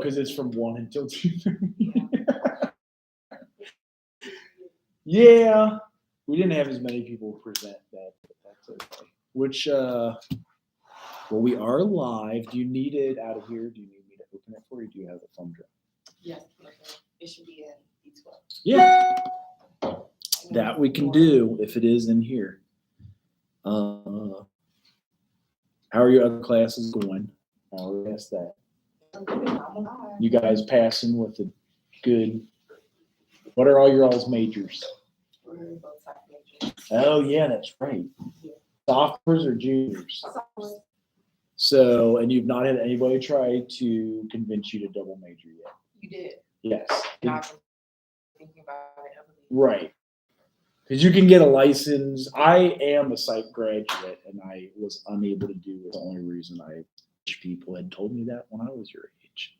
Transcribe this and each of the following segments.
because it's from 1 until 2:30. Yeah, we didn't have as many people present that, but that's okay. Which, well, we are live. Do you need it out of here? Do you need me to open it for you? Do you have a thumb drive? Yes, it should be in B12. Yeah, that we can do if it is in here. How are your other classes going? I'll ask that. You guys passing with a good. What are all your all's majors? We're both psych majors. Oh yeah, that's right. Yeah. Sophomores or juniors? Sophomores. So, and you've not had anybody try to convince you to double major yet? You did. Yes. And I've been thinking about it heavily. Right. Because you can get a license. I am a psych graduate, and I was unable to do it. The only reason I wish people had told me that when I was your age.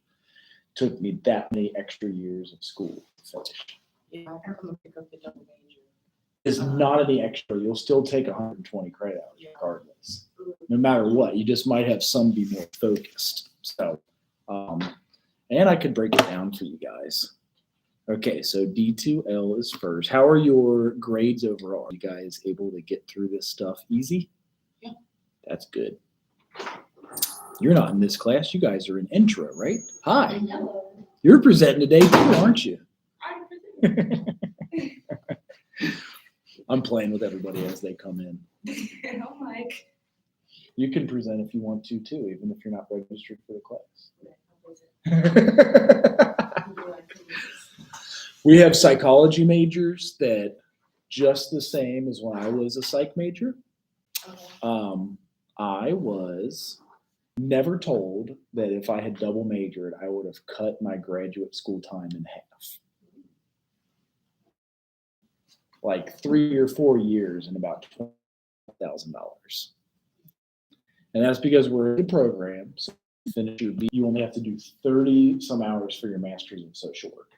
Took me that many extra years of school to finish. Yeah, I think I'm gonna pick up the double major. It's not any extra. You'll still take 120 credit hours regardless. No matter what, you just might have some be more focused. So, and I could break it down for you guys. Okay, so D2L is first. How are your grades overall? Are you guys able to get through this stuff easy? Yeah. That's good. You're not in this class. You guys are in intro, right? Hi. Hello. You're presenting today too, aren't you? I'm presenting. I'm playing with everybody as they come in. I'm like, You can present if you want to too, even if you're not registered for the class. We have psychology majors that just the same as when I was a psych major. I was never told that if I had double majored, I would have cut my graduate school time in half. Like 3 or 4 years and about $20,000. And that's because we're in the program. So you finish your B, you only have to do 30 some hours for your master's in social work.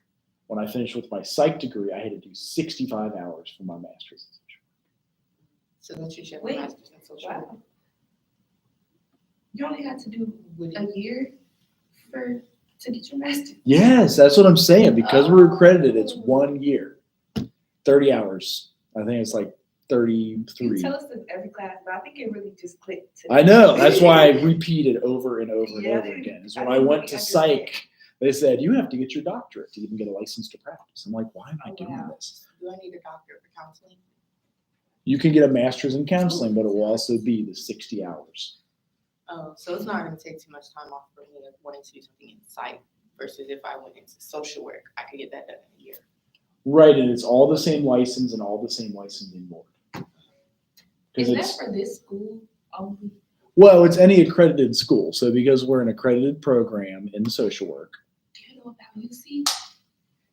When I finished with my psych degree, I had to do 65 hours for my master's in social work. So that you should have Wait. a master's in social work. wow. You only had to do a year to get your master's. Yes, that's what I'm saying. Because we're accredited, it's 1 year, 30 hours. I think it's like You 33. tell us this every class, but I think it really just clicked. To I know. That's why I repeat it over and over and Yeah. over again. Is when I I didn't went really to understand. psych, they said, you have to get your doctorate to even get a license to practice. I'm like, why am I Oh, doing wow. this? Do I need a doctor for counseling? You can get a master's in counseling, but it will also be the 60 hours. Oh, so it's not gonna take too much time off for me of wanting to do something in psych versus if I went into social work, I could get that done in a year. Right, and it's all the same license and all the same licensing board. Is Because that it's, for this school only? well, it's any accredited school. So because we're an accredited program in social work, Do you know about UC?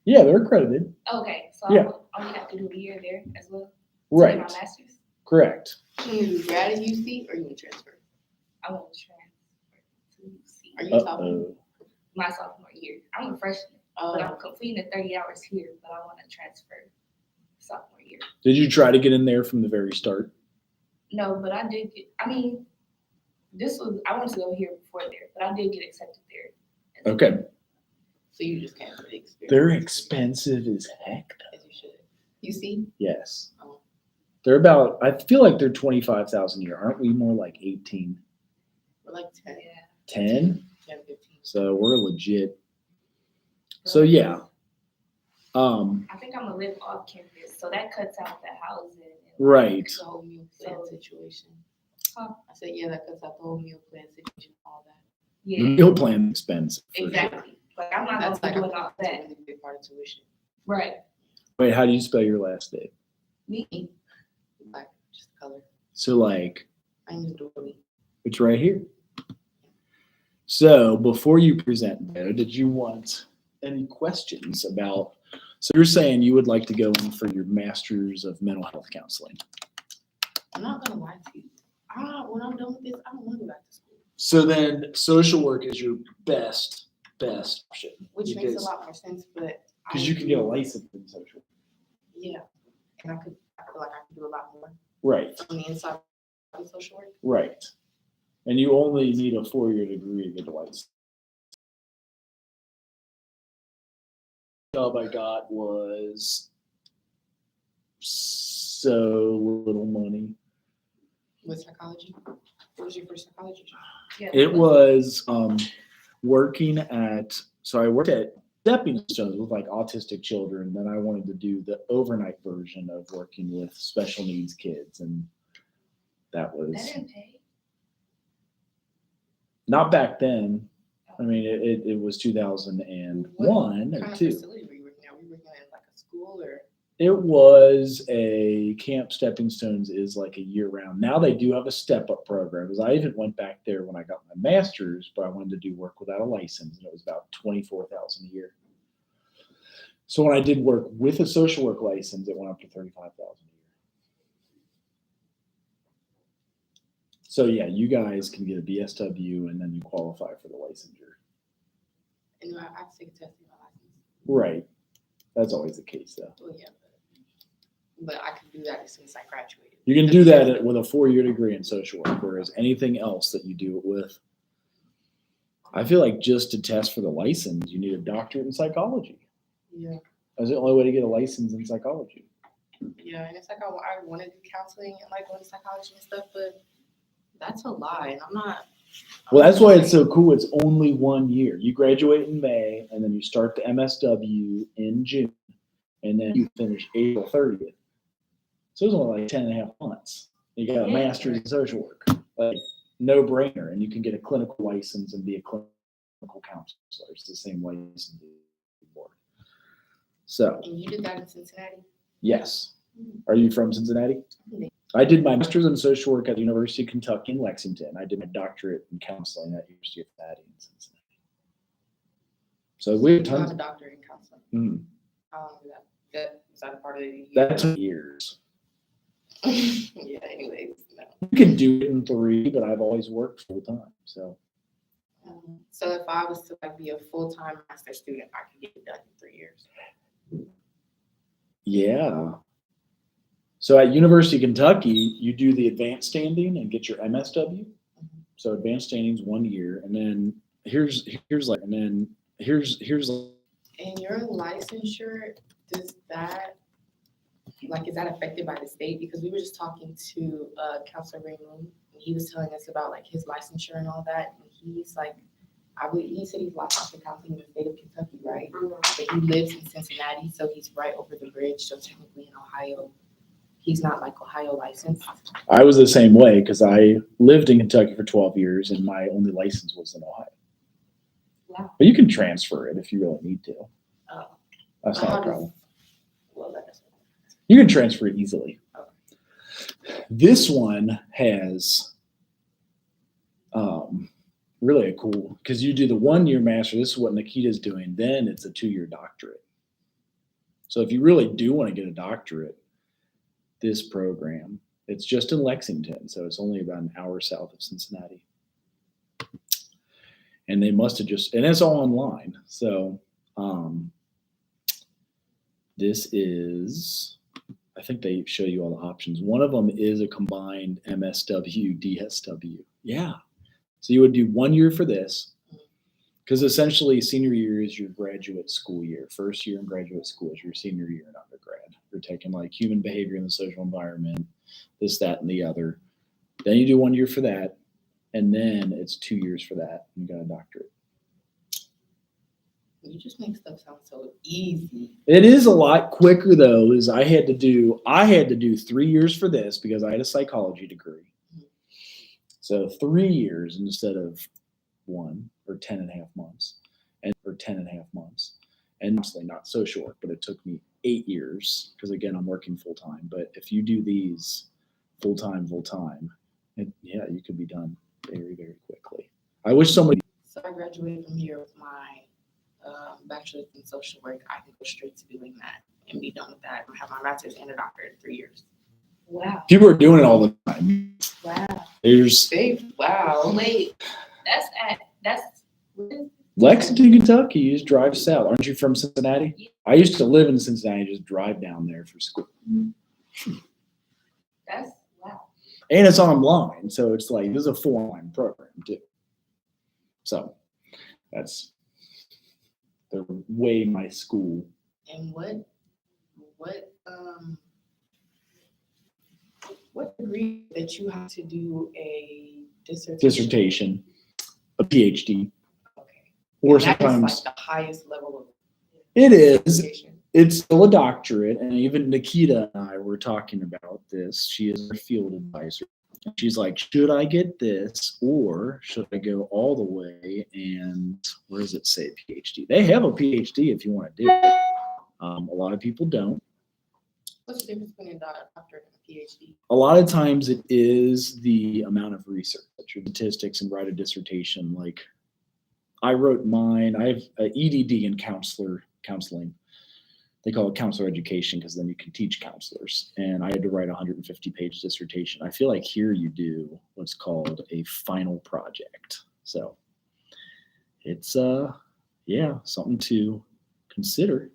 yeah, they're accredited. Okay, so Yeah. I only have to do a year there as well. To Right, get my master's. correct. You want to do grad at UC or you want to transfer? I want to transfer to UC. Are you a sophomore? Uh-oh. My sophomore year. I'm a freshman, but I'm Oh, completing the 30 hours here, but I want to transfer sophomore year. Did you try to get in there from the very start? No, but I did get, I mean, I wanted to go here before there, but I did get accepted there. Okay. so you just came for the experience. They're expensive as heck. As you should. UC? Yes. Oh. They're about, I feel like they're 25,000 a year. Aren't we more like 18, We're like 10, Yeah. 10? 10, 15. So we're legit. So yeah. I think I'm gonna live off campus, so that cuts out the housing. And Right. The whole meal plan So- situation. Huh. I said, yeah, that cuts out the whole meal plan situation, all that. The Yeah, meal plan expensive. for sure. exactly. Like I'm not That's gonna like be doing all a that. really big part of tuition. Right. Wait, how do you spell your last name? Me. Black, just color. So like, I use Dory. it's right here. So before you present, though, did you want any questions about, so you're saying you would like to go in for your master's of mental health counseling. I'm not gonna lie to you. When I'm done with this, I don't want to go back to school. So then social work is your best option. Which makes a lot more sense, but. Because you can get a license in social. Yeah, and I feel like I could do a lot more Right, on the inside of social work. right. And you only need a 4-year degree to get a license. job I got was so little money. With psychology? What was your first psychology job? Yeah. It was working at, so I worked at Stepping Stones with like autistic children. Then I wanted to do the overnight version of working with special needs kids. And that That was didn't pay. not back then. I mean, it was 2001 What or kind of 2. facility were you working at? Were you working at like a school or? It was a Camp Stepping Stones is like a year round. Now they do have a step up program. Because I even went back there when I got my master's, but I wanted to do work without a license, and it was about $24,000 a year. So when I did work with a social work license, it went up to $35,000 a year. So yeah, you guys can get a BSW and then you qualify for the licensure. And I have to take a test to get my license. Right. That's always the case though. Well, yeah, but I can do that as soon as I graduated. You can do that with a 4-year degree in social work, whereas anything else that you do it with, I feel like just to test for the license, you need a doctorate in psychology. Yeah, That's the only way to get a license in psychology. yeah, and it's like I want to do counseling and like going to psychology and stuff, but that's a lie, and I'm not. Well, that's why it's so cool. It's only 1 year. You graduate in May, and then you start the MSW in June, and then you finish April 30th. So it's only like 10 and a half months. You got a Yeah. master's in social work. Like, no brainer. And you can get a clinical license and be a clinical counselor. It's the same license board. So, And you did that in Cincinnati? yes. Are you from Cincinnati? I did my master's in social work at the University of Kentucky in Lexington. I did my doctorate in counseling at the University of Cincinnati in Cincinnati. So we have You have tons a of doctorate in counseling. Mhm. How long did that? Is that a part of the year? That took years. Yeah, anyways, no. You can do it in 3, but I've always worked full time. So So if I was to like be a full-time master student, I could get it done in 3 years. yeah. So at University of Kentucky, you do the advanced standing and get your MSW. So advanced standing is 1 year, and then here's like, and then here's And your licensure, does that, like, is that affected by the state? Because we were just talking to Counselor Raymond, and he was telling us about like his licensure and all that. And he's like, he said he's licensed in counseling in the state of Kentucky, right? But he lives in Cincinnati, so he's right over the bridge. So technically in Ohio, he's not like Ohio licensed. I was the same way because I lived in Kentucky for 12 years, and my only license was in Ohio. Wow. But you can transfer it if you really need to. Oh. That's How not a does- problem. Well, that doesn't. You can transfer it easily. This one has really a cool, because you do the 1 year master. This is what Nikita's doing. Then it's a 2-year doctorate. So if you really do want to get a doctorate, this program, it's just in Lexington. So it's only about an hour south of Cincinnati. And they must have just, and it's all online. So this is, I think they show you all the options. One of them is a combined MSW, DSW. Yeah. So you would do 1 year for this, because essentially senior year is your graduate school year. First year in graduate school is your senior year in undergrad. You're taking like human behavior in the social environment, this, that, and the other. Then you do 1 year for that, and then it's 2 years for that. And you got a doctorate. You just make stuff sound so easy. It is a lot quicker though, is I had to do 3 years for this because I had a psychology degree. So 3 years instead of 1 or 10 and a half months. And honestly not social work, but it took me 8 years because again, I'm working full time. But if you do these full time, yeah, you could be done very, very quickly. I wish somebody. So I graduated from here with my bachelor's in social work. I can go straight to doing that and be done with that and have my master's and a doctorate in 3 years. Wow. People are doing it all the time. Wow. There's Wow. Wait, that's Lexington, Kentucky. You just drive south. Aren't you from Cincinnati? I used to live in Cincinnati, just drive down there for school. that's wow. And it's online, so it's like this is a full online program too. So that's the way my school And what degree that you have to do a Dissertation, a PhD, Okay. or And that is sometimes like the highest level of it is. education. It's still a doctorate, and even Nikita and I were talking about this. She is our field advisor. She's like, should I get this, or should I go all the way? And where does it say PhD? They have a PhD if you want to do it. A lot of people don't. What's the difference between a doctorate and a PhD? A lot of times it is the amount of research, your statistics, and write a dissertation. Like I wrote mine. I have a EDD in counseling. They call it counselor education because then you can teach counselors. And I had to write a 150-page dissertation. I feel like here you do what's called a final project. So it's something to consider.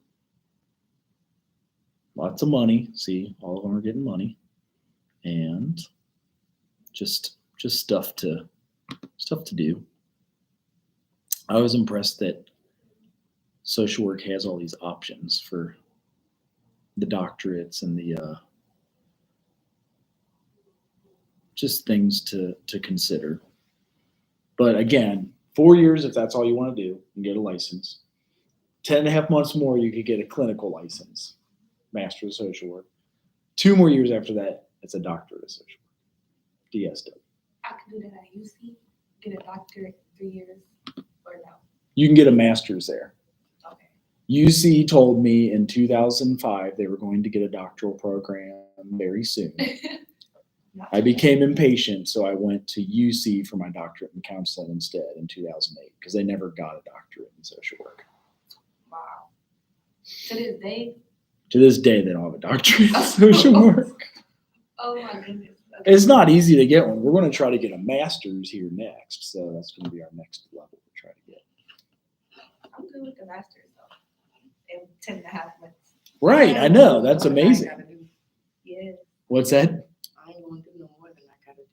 Lots of money. See, all of them are getting money, and just stuff to do. I was impressed that social work has all these options for the doctorates and the just things to consider. But again, 4 years if that's all you want to do and get a license. 10 and a half months more, you could get a clinical license, Master of Social Work. 2 more years after that, it's a Doctorate of Social Work, DSW. I could do that at UC, get a doctorate 3 years, or no? You can get a master's there. Okay. UC told me in 2005 they were going to get a doctoral program very soon. I became impatient, so I went to UC for my doctorate in counseling instead in 2008 because they never got a doctorate in social work. Wow. To this day? To this day, they don't have a doctorate in social work. Oh my goodness. Okay. It's not easy to get one. We're going to try to get a master's here next, so that's going to be our next level to try to get. I'm good with the master's though. In 10 and a half months. Right, I know. That's amazing. Yeah. What's that? I ain't gonna do no more than I gotta do.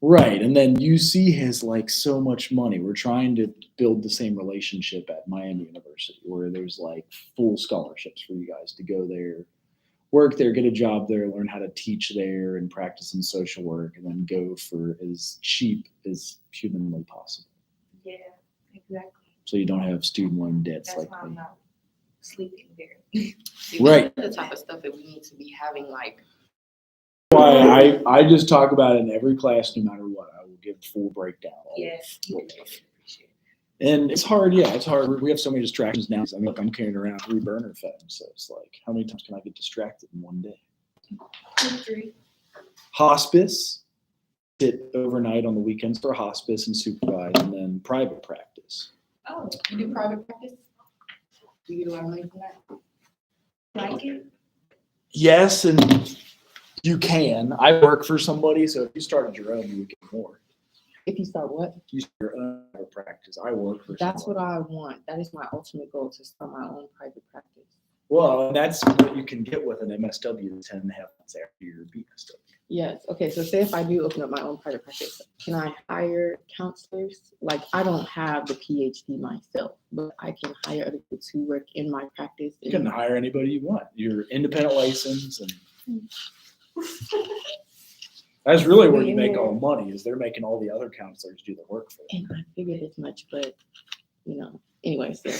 Right, and then UC has like so much money. We're trying to build the same relationship at Miami University where there's like full scholarships for you guys to go there, work there, get a job there, learn how to teach there and practice in social work, and then go for as cheap as humanly possible. Yeah, exactly. So you don't have student loan debts That's like why I'm me. not sleeping there. See, Right. That's the type of stuff that we need to be having, like, Why I just talk about it in every class no matter what. I will give full breakdown. of Yes, you what can we do. appreciate And it's hard, yeah, it's hard. We have so many distractions now. I mean, I'm carrying around 3 burner phones, so it's like, how many times can I get distracted in one day? it. 3. Hospice, sit overnight on the weekends for hospice and supervise, and then private practice. Oh, you do private practice? Do you get a lot of money from that? like it? Yes, and you can. I work for somebody, so if you started your own, you would get more. If you start what? If you start your own private practice, I work for That's what somebody. I want. That is my ultimate goal, to start my own private practice. Well, and that's what you can get with an MSW 10 and a half months after your BSW. Yes. Okay. So say if I do open up my own private practice, can I hire counselors? Like, I don't have the PhD myself, but I can hire other people to work in my practice. You can hire anybody you want. Your independent license, and that's really where you make all the money. Is they're making all the other counselors do the work for them. And I figured as much, but anyway, so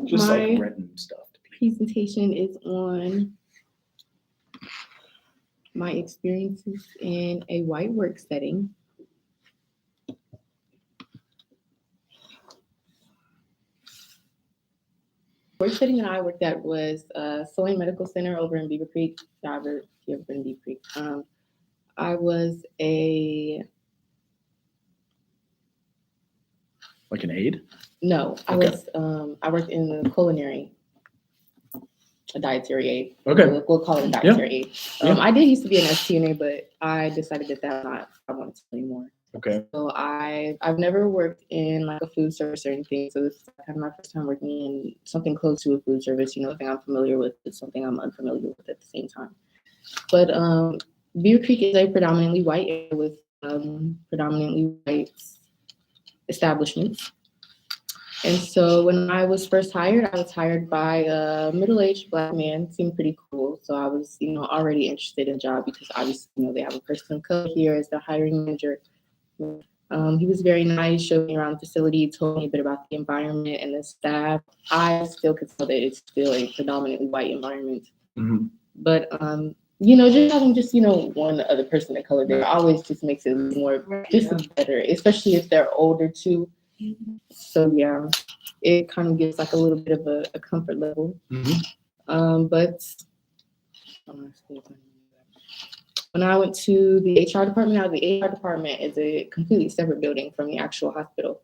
Just my like renting stuff to people. presentation is on my experiences in a white work setting. Work setting that I worked at was Soin Medical Center over in Beaver Creek. If you ever been to Beaver Creek. I was Like an aide? no, I Okay. was I worked in the culinary, a dietary aide. Okay. We'll call it a dietary aide. Yeah. I did used to be an STNA, but I decided that that's not what I wanted to do anymore. Okay. So I've never worked in like a food service or anything. So this is kind of my first time working in something close to a food service. Something I'm familiar with, but something I'm unfamiliar with at the same time. But Beaver Creek is a predominantly white area with predominantly white establishments. And so when I was first hired, I was hired by a middle-aged Black man, seemed pretty cool. So I was, already interested in the job because obviously, they have a person of color here as the hiring manager. He was very nice, showed me around the facility, told me a bit about the environment and the staff. I still could tell that it's still a predominantly white environment. Mm-hmm. But, just having one other person of color there always just makes it more, just better, especially if they're older too. So yeah, it kind of gives like a little bit of a comfort level. But when I went to the HR department, now the HR department is a completely separate building from the actual hospital.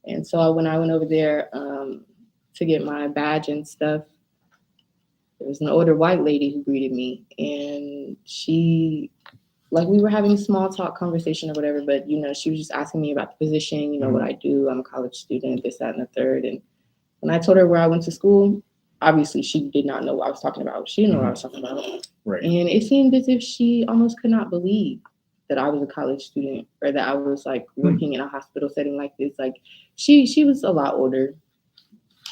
And so when I went over there to get my badge and stuff, there was an older white lady who greeted me, and she, like, we were having a small talk conversation or whatever, but she was just asking me about the position, what I do. I'm a college student, this, that, and the third. And when I told her where I went to school, obviously she did not know what I was talking about. She didn't know what I was talking about. Right. And it seemed as if she almost could not believe that I was a college student or that I was like working in a hospital setting like this. Like she was a lot older,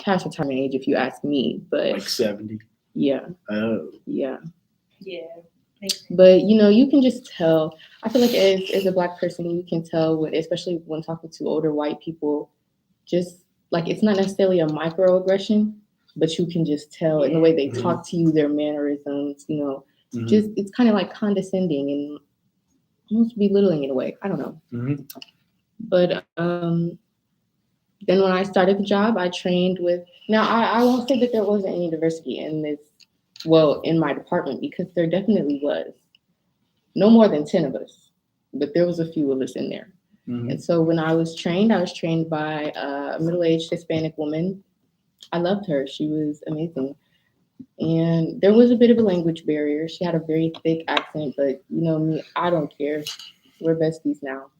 past retirement age, if you ask me, but Like 70. Yeah. Oh. Yeah. Yeah. But you can just tell. I feel like as a Black person, you can tell especially when talking to older white people, just like it's not necessarily a microaggression, but you can just tell in the way they talk to you, their mannerisms, just it's kind of like condescending and almost belittling in a way. I don't know. But then when I started the job, I trained with. Now I won't say that there wasn't any diversity in this. Well, in my department, because there definitely was. No more than 10 of us, but there was a few of us in there. And so when I was trained by a middle-aged Hispanic woman. I loved her. She was amazing. And there was a bit of a language barrier. She had a very thick accent, but me, I don't care. We're besties now.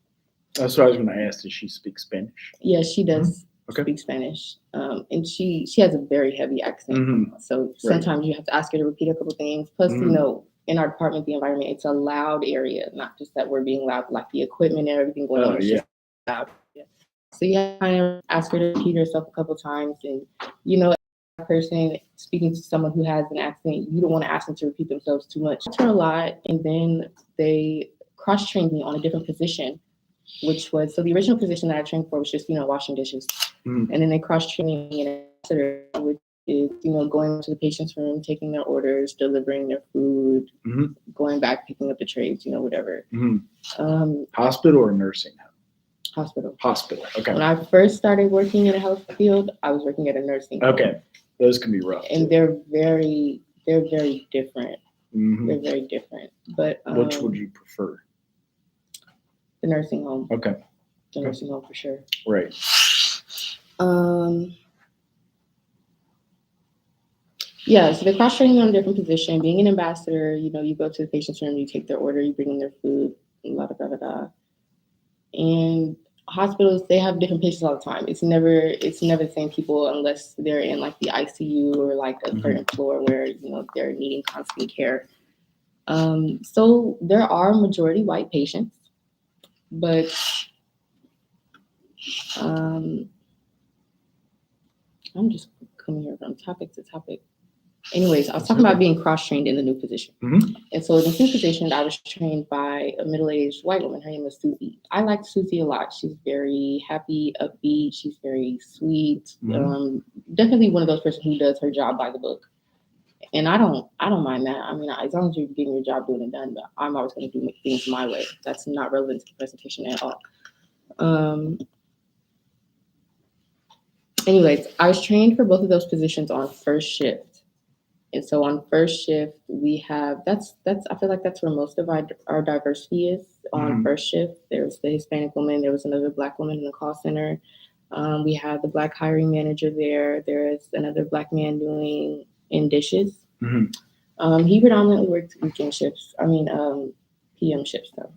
That's what I was going to ask. Does she speak Spanish? Yeah, she does Okay. speak Spanish. And she has a very heavy accent. So sometimes you have to ask her to repeat a couple things. Plus, in our department, the environment, it's a loud area, not just that we're being loud, like the equipment and everything going on. It's just loud. Yeah. So you have to kind of ask her to repeat herself a couple times. And, a person speaking to someone who has an accent, you don't want to ask them to repeat themselves too much. I taught her a lot, and then they cross-trained me on a different position, which was, so the original position that I trained for was just, washing dishes. And then they cross-trained me in an ambassador, which is, going to the patient's room, taking their orders, delivering their food, going back, picking up the trays, whatever. Hospital or nursing home? Hospital. Hospital. Okay. When I first started working in the health field, I was working at a nursing home. Okay. Those can be rough. And they're very different. They're very different. But which would you prefer? The nursing home. Okay. The nursing home for sure. Right. Yeah, so they're cross-training on a different position. Being an ambassador, you go to the patient's room, you take their order, you bring in their food, blah, blah, blah, blah. And hospitals, they have different patients all the time. It's never the same people unless they're in like the ICU or like a certain floor where, they're needing constant care. So there are majority white patients, but I'm just coming here from topic to topic. Anyways, I was talking about being cross-trained in the new position. And so in the new position, I was trained by a middle-aged white woman. Her name was Susie. I liked Susie a lot. She's very happy, upbeat. She's very sweet. Definitely one of those persons who does her job by the book. And I don't mind that. I mean, as long as you're getting your job done and done, but I'm always going to do things my way. That's not relevant to the presentation at all. Anyways, I was trained for both of those positions on first shift. And so on first shift, we have, that's I feel like that's where most of our diversity is on first shift. There's the Hispanic woman, there was another Black woman in the call center. We have the Black hiring manager there. There is another Black man doing in dishes. He predominantly worked weekend shifts. PM shifts though.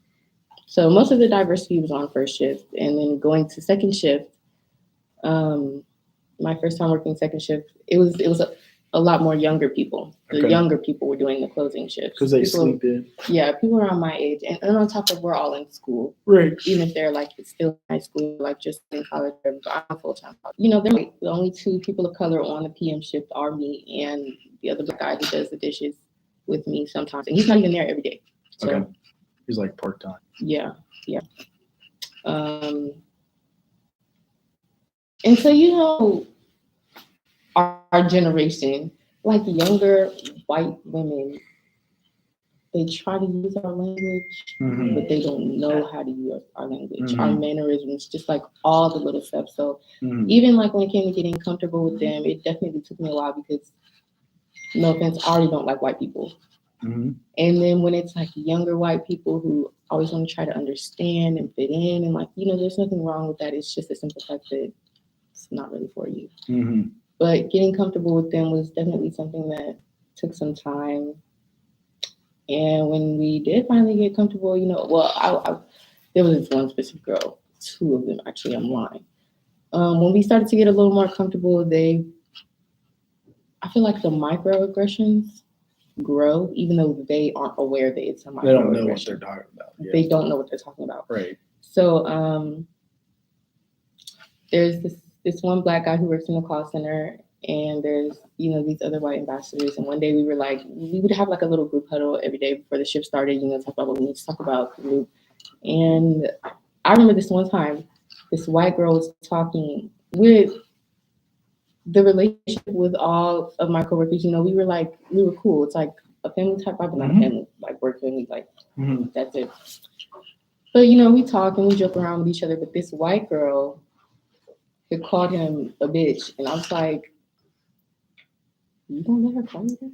So most of the diversity was on first shift. And then going to second shift, my first time working second shift, it was a lot more younger people. The Okay. younger people were doing the closing shifts. Because they People- sleep in. Yeah, people around my age. And on top of we're all in school. Right. Even if they're like still in high school, like just in college, but I'm full time. You know, they're like the only two people of color on the PM shift are me and the other guy who does the dishes with me sometimes. And he's not even there every day. So Okay. He's like part time. yeah. And so, you know, our generation, like younger white women, they try to use our language, Mhm. but they don't know how to use our language, Mhm. our mannerisms, just like all the little stuff. So Mhm. even like when it came to getting comfortable with them, it definitely took me a while because, no offense, I already don't like white people. Mhm. And then when it's like younger white people who always want to try to understand and fit in, and like, you know, there's nothing wrong with that. It's just a simple fact that it's not really for you. Mhm. But getting comfortable with them was definitely something that took some time. And when we did finally get comfortable, you know, well, there was this one specific girl, two of them actually, I'm lying. When we started to get a little more comfortable, I feel like the microaggressions grow, even though they aren't aware that it's a microaggression. They don't know what they're talking about. Yeah. They don't know what they're talking about. Right. So there's this one black guy who works in the call center, and there's, you know, these other white ambassadors. And one day we would have like a little group huddle every day before the shift started, you know, talk about what we need to talk about the group. And I remember this one time, this white girl was talking with the relationship with all of my coworkers. You know, we were cool. It's like a family type vibe, but not a Mhm. family, like work family, like Mhm. that's it. But you know, we talk and we joke around with each other. But this white girl had called him a bitch, and I was like, "You don't let her call you that?"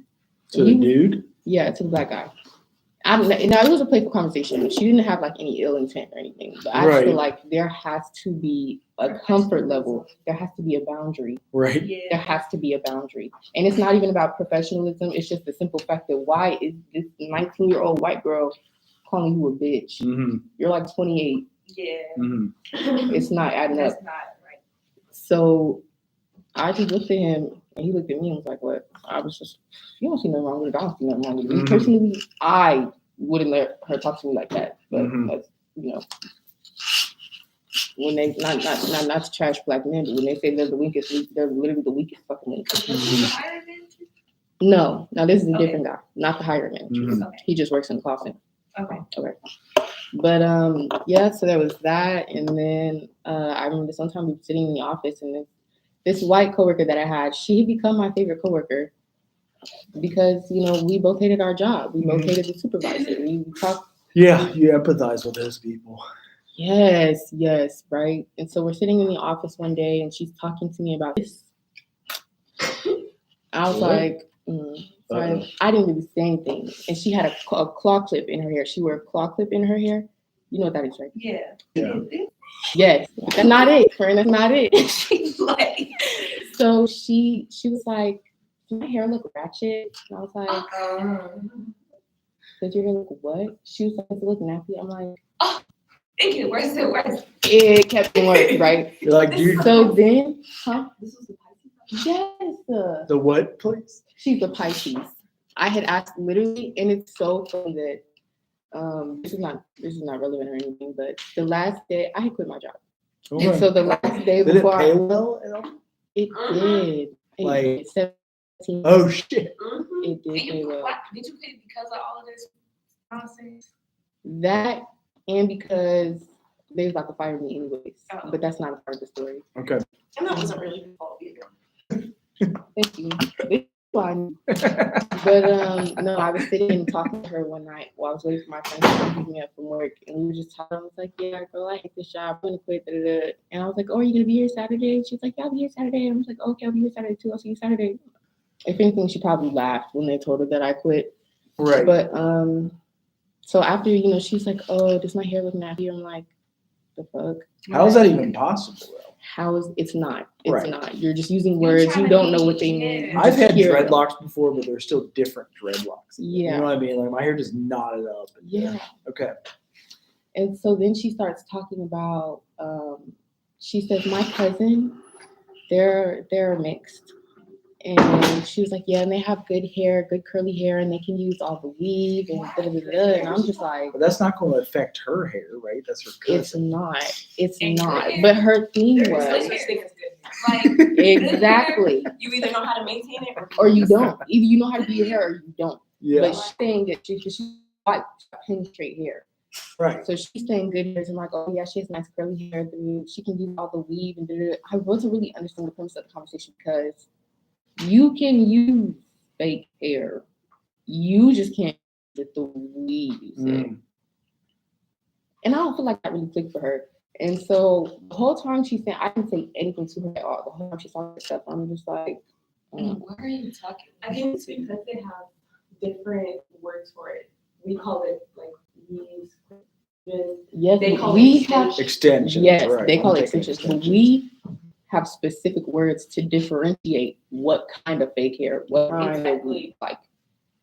To the You- dude. Yeah, to the black guy. Now it was a playful conversation. She didn't have like any ill intent or anything, but I Right. feel like there has to be a comfort level. There has to be a boundary. Right. There Yeah. has to be a boundary, and it's not even about professionalism. It's just the simple fact that why is this 19-year-old white girl calling you a bitch? Mm-hmm. You're like 28. Yeah. Mm-hmm. It's not adding up. That's not right. So I just looked at him and he looked at me and was like, "What?" I was just, "You don't see nothing wrong with it. I don't see nothing wrong with it." Me Mhm. personally, I wouldn't let her talk to me like that. But Mhm. that's, you know, when they not to trash black men, but when they say they're the weakest, they're literally the weakest fucking link. Was he the hiring manager? No, this is a Okay. different guy, not the hiring manager. Mhm. Okay. He just works in the call center. Okay. But yeah, so there was that, and then I remember this one time we were sitting in the office, and this white coworker that I had, she had become my favorite coworker because, you know, we both hated our job. We both Mhm. hated the supervisor. We talked. Yeah, you empathize with those people. Yes, right. And so we're sitting in the office one day, and she's talking to me about this. I was What? like, sorry, Uh-oh. I didn't really say anything. And she had a claw clip in her hair. She wore a claw clip in her hair. You know what that is, right? Yeah. Yeah. Yes, that's not it, friend. That's not it. She's like, So she was like, "Does my hair look ratchet?" And I was like, "Does your hair look what?" She was like, "Does it look nappy?" I'm like, it get worse and worse. it kept getting worse, right? You're like, dude, So then, This was the yes, the what place? she's a Pisces. I had asked literally, and it's so funny that this is not relevant or anything, but the last day I had quit my job, and so the last day Did it before pay well at all? it did. Like- It did. 17. Oh shit. It did pay well. Did you quit because of all of this nonsense? That and because they was about to fire me anyways, Oh. but that's not a part of the story. Okay. And that wasn't really your fault either. Thank you. It's fine. But no, I was sitting and talking to her one night while I was waiting for my friend to pick me up from work, and we were just talking. I was like, "Yeah, girl, I hate this job. I'm gonna quit." Da, da, da. And I was like, "Oh, are you gonna be here Saturday?" She's like, "Yeah, I'll be here Saturday." And I was like, "Okay, I'll be here Saturday too. I'll see you Saturday." If anything, she probably laughed when they told her that I quit. Right. But so after, you know, she's like, "Oh, does my hair look nappy?" I'm like, "The fuck? How is that even possible though? How is it's not? It's Right. not. You're just using You're words. trying You to don't know be- what they mean. yeah. You I've just had hear them. dreadlocks before, but they're still different dreadlocks. You Yeah. know what I mean? Like my hair just knotted up. Yeah. Okay. And so then she starts talking about. She says, "My cousin, they're mixed, And she was like, yeah, and they have good hair, good curly hair, and they can use all the weave and da da da da. And I'm just like, But that's not going to affect her hair, right? That's her it's cousin. not. It's And good not. hair. But her thing There is no was such thing as good. Like, good hair, exactly. You either know how to maintain it Or you don't. Either you know how to do your hair or you don't. Yeah, But she's saying that she's white, pin straight hair. right. So she's saying good hair. And I'm like, oh yeah, she has nice curly hair. She can do all the weave and da da da. I wasn't really understanding the premise of the conversation because you can use fake hair. You just can't get the weave. Mm. And I don't feel like that really clicked for her. And so the whole time she's saying, I didn't say anything to her at all. The whole time she's talking stuff, I'm just like, What are you talking I think it's because they have different words for it. We call it like weaves. yes, They call we it have, Extension. yes, right. they call I'm it thinking extensions, but we have specific words to differentiate what kind of fake hair, what kind of Exactly. weave. Like,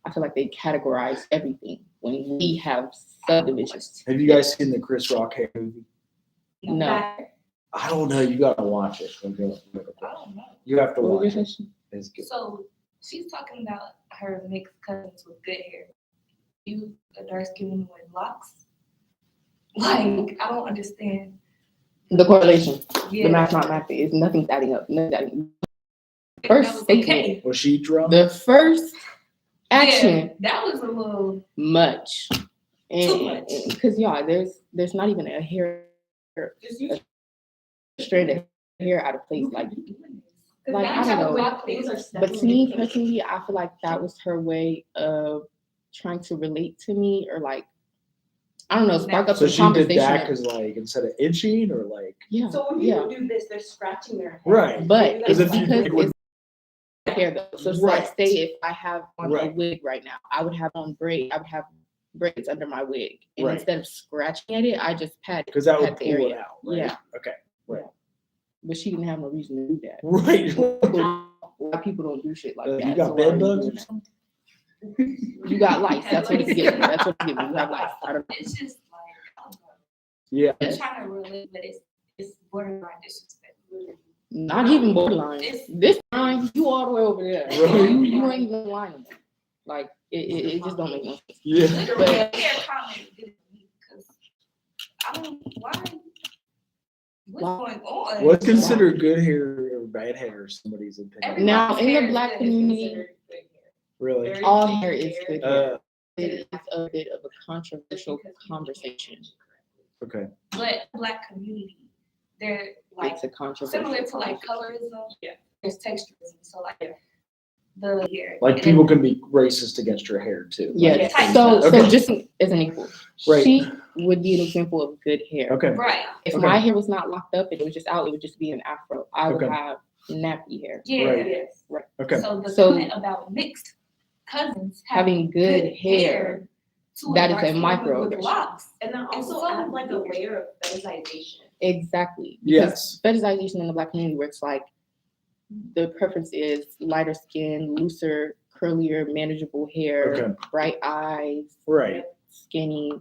I feel like they categorize everything when we have subdivisions. Have you guys seen the Chris Rock hair movie? No. I don't know. You got to watch it. Okay. I don't know. You have to What was watch your it. question? It's good. So she's talking about her mixed cousins with good hair. You a dark skinned woman with locks? Like, I don't understand. The correlation, Yeah. the math not mathing, is nothing's adding up. Nothing's adding That First was statement. okay. Was she drunk? The first action, Yeah, that was a little. much. Too And much. because y'all, there's not even a hair strand of hair out of place. Like I don't know. But to me personally, I feel like that was her way of trying to relate to me or like, I don't know, spark up So some she did conversation. that because, like, instead of itching or like, Yeah, So when yeah. people do this, they're scratching their head. right? But Because it's if you because think it it's hair though. So it's like, Right. say if I have on a Right. wig right now, I would have on braid. I would have braids under my wig, and Right. instead of scratching at it, I just pat Because that would pat the pull it area. out. Right? Yeah. Okay. Right. But she didn't have no reason to do that. Right. Why people don't do shit like that? You got so why bed are bugs doing or that? something? You got lice. That's what it's giving. That's what it's giving. You have lice. I don't know. It's just like, I don't know. Yeah. I'm trying to relate, but it's borderline disrespect. Not even borderline. It's- This time, you all the way over there. Right. You ain't even lying no more. Like it just don't make no sense. Yeah. Literally, a hair comment did me because I don't why. What's going on? What's considered good hair or bad hair? Somebody's opinion. Everybody's Now, in the hair is black good. community, Really? all hair is good hair. Uh, It is a bit of a controversial conversation. okay. But black community, they're like It's a controversial. similar to like colorism. Yeah. There's texturism. So like the hair. Like people can be racist against your hair too. Yeah. Like, So Okay. just as an equal, Right. she would be an example of good hair. Okay. Right. If Okay. my hair was not locked up and it was just out, it would just be an afro. I would Okay. have nappy hair. Yeah. Right. Yes. Okay. So the So- comment about mixed cousins Having good hair, to that is a dark-skinned woman microaggression. with locks. And then It's also so add like a weird. layer of fetishization. exactly. Yes. Because fetishization in the black community where it's like the preference is lighter skin, looser, curlier, manageable hair, Okay. bright eyes, Right. skinny.